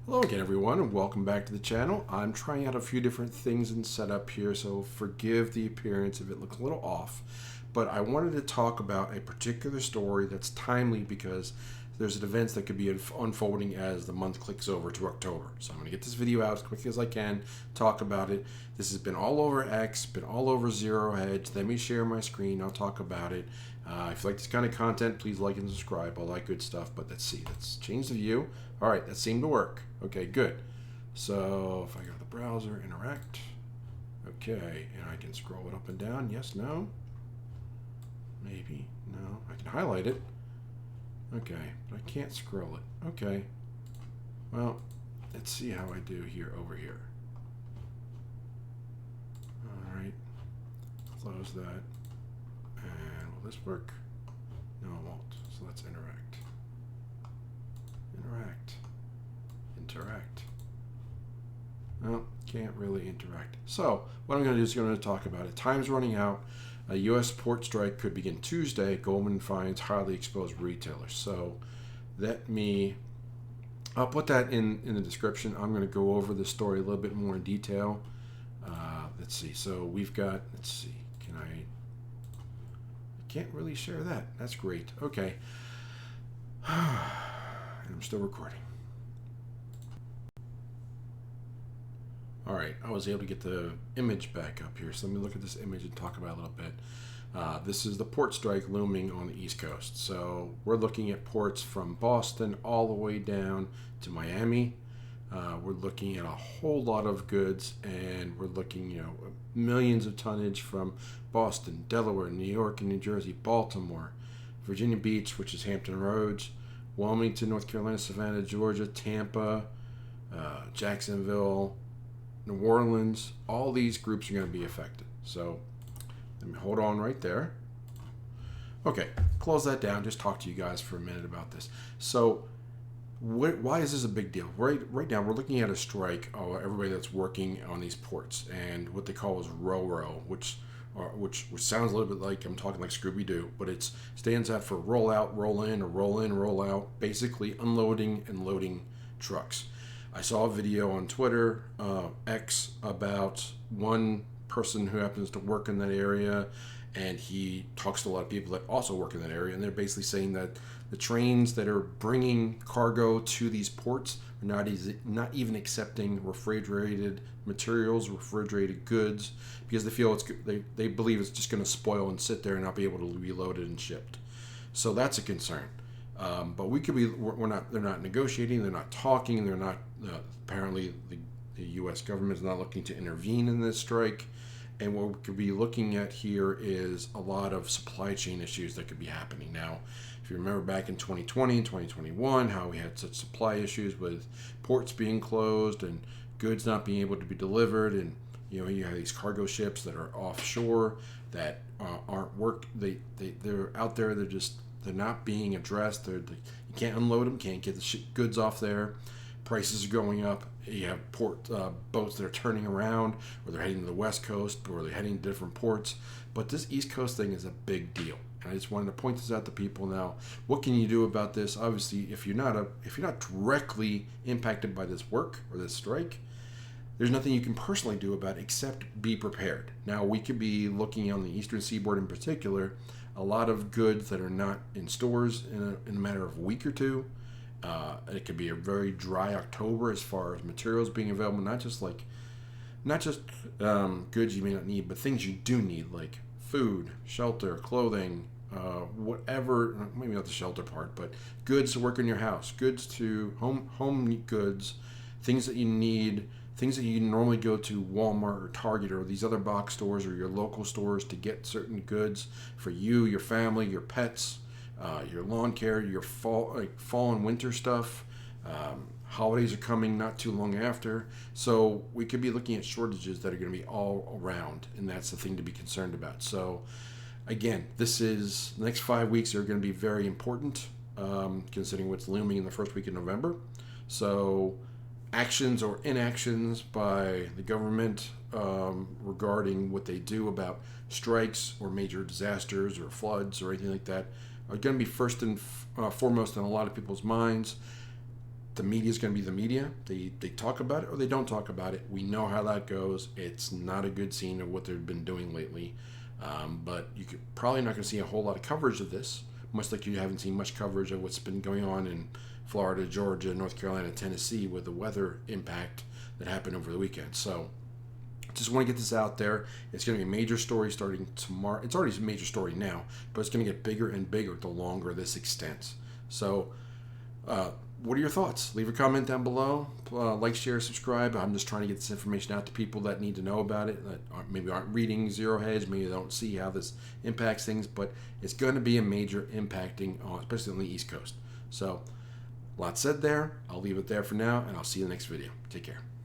Hello again, everyone, and welcome back to the channel. I'm trying out a few different things in setup here, so forgive the appearance if it looks a little off. But I wanted to talk about a particular story that's timely because there's events that could be unfolding as the month clicks over to October. So I'm going to get this video out as quickly as I can, talk about it. This has been all over X, been all over Zero Hedge. Let me share my screen. I'll talk about it. If you like this kind of content, please like and subscribe, all that good stuff. But let's see, let's change the view. All right, that seemed to work. Okay, good. So if I go to the browser, interact. Okay, and I can scroll it up and down. Yes, no. Maybe, no. I can highlight it. Okay, but I can't scroll it. Okay. Well, let's see how I do here over here. All right. Close that. And will this work? No, it won't. So let's interact. Interact. Well, can't really interact. So what I'm going to do is going to talk about it. Time's running out. A U.S. port strike could begin Tuesday. Goldman finds highly exposed retailers. So I'll put that in the description. I'm going to go over the story a little bit more in detail. Let's see. So we've got, let's see. I can't really share that. That's great. Okay. I'm still recording. All right, I was able to get the image back up here. So let me look at this image and talk about it a little bit. This is the port strike looming on the East Coast. So we're looking at ports from Boston all the way down to Miami. We're looking at a whole lot of goods, and we're looking, millions of tonnage from Boston, Delaware, New York, and New Jersey, Baltimore, Virginia Beach, which is Hampton Roads, Wilmington, North Carolina, Savannah, Georgia, Tampa, Jacksonville, New Orleans. All these groups are going to be affected. So let me hold on right there. Okay, close that down. Just talk to you guys for a minute about this. So why is this a big deal? Right now, we're looking at a strike of everybody that's working on these ports, and what they call is RoRo, which sounds a little bit like I'm talking like Scooby-Doo, but it stands out for roll out, roll in, or roll in, roll out, basically unloading and loading trucks. I saw a video on Twitter, X, about one person who happens to work in that area, and he talks to a lot of people that also work in that area, and they're basically saying that the trains that are bringing cargo to these ports are not even accepting refrigerated materials, refrigerated goods, because they feel they believe it's just going to spoil and sit there and not be able to be loaded and shipped. So that's a concern. But they're not negotiating, they're not talking, they're not, apparently the U.S. government is not looking to intervene in this strike. And what we could be looking at here is a lot of supply chain issues that could be happening. Now, if you remember back in 2020 and 2021, how we had such supply issues with ports being closed and goods not being able to be delivered, and you have these cargo ships that are offshore that aren't they're out there, they're not being addressed. You can't unload them, can't get the goods off there. Prices are going up. You have port boats that are turning around, or they're heading to the West Coast, or they're heading to different ports. But this East Coast thing is a big deal, and I just wanted to point this out to people. Now, what can you do about this? Obviously, if you're not directly impacted by this work or this strike, there's nothing you can personally do about it except be prepared. Now, we could be looking on the Eastern Seaboard in particular, a lot of goods that are not in stores in a matter of a week or two. It could be a very dry October as far as materials being available, not just goods you may not need, but things you do need, like food, shelter, clothing, whatever. Maybe not the shelter part, but goods to work in your house, goods to home goods, things that you need, things that you normally go to Walmart or Target or these other box stores or your local stores to get certain goods for you, your family, your pets, your lawn care, your fall and winter stuff. Holidays are coming not too long after, so we could be looking at shortages that are going to be all around, and that's the thing to be concerned about. So again, the next 5 weeks are going to be very important, considering what's looming in the first week of November. So actions or inactions by the government regarding what they do about strikes or major disasters or floods or anything like that are going to be first and foremost in a lot of people's minds. the media is going to be the media. They talk about it or they don't talk about it. We know how that goes. It's not a good scene of what they've been doing lately. But you could probably not going to see a whole lot of coverage of this, much like you haven't seen much coverage of what's been going on in Florida, Georgia, North Carolina, Tennessee with the weather impact that happened over the weekend. So just want to get this out there. It's going to be a major story starting tomorrow. It's already a major story now, but it's going to get bigger and bigger the longer this extends. So what are your thoughts? Leave a comment down below. Like, share, subscribe. I'm just trying to get this information out to people that need to know about it, that maybe aren't reading Zero Hedge, maybe they don't see how this impacts things, but it's going to be a major impacting, especially on the East Coast. So, a lot said there. I'll leave it there for now, and I'll see you in the next video. Take care.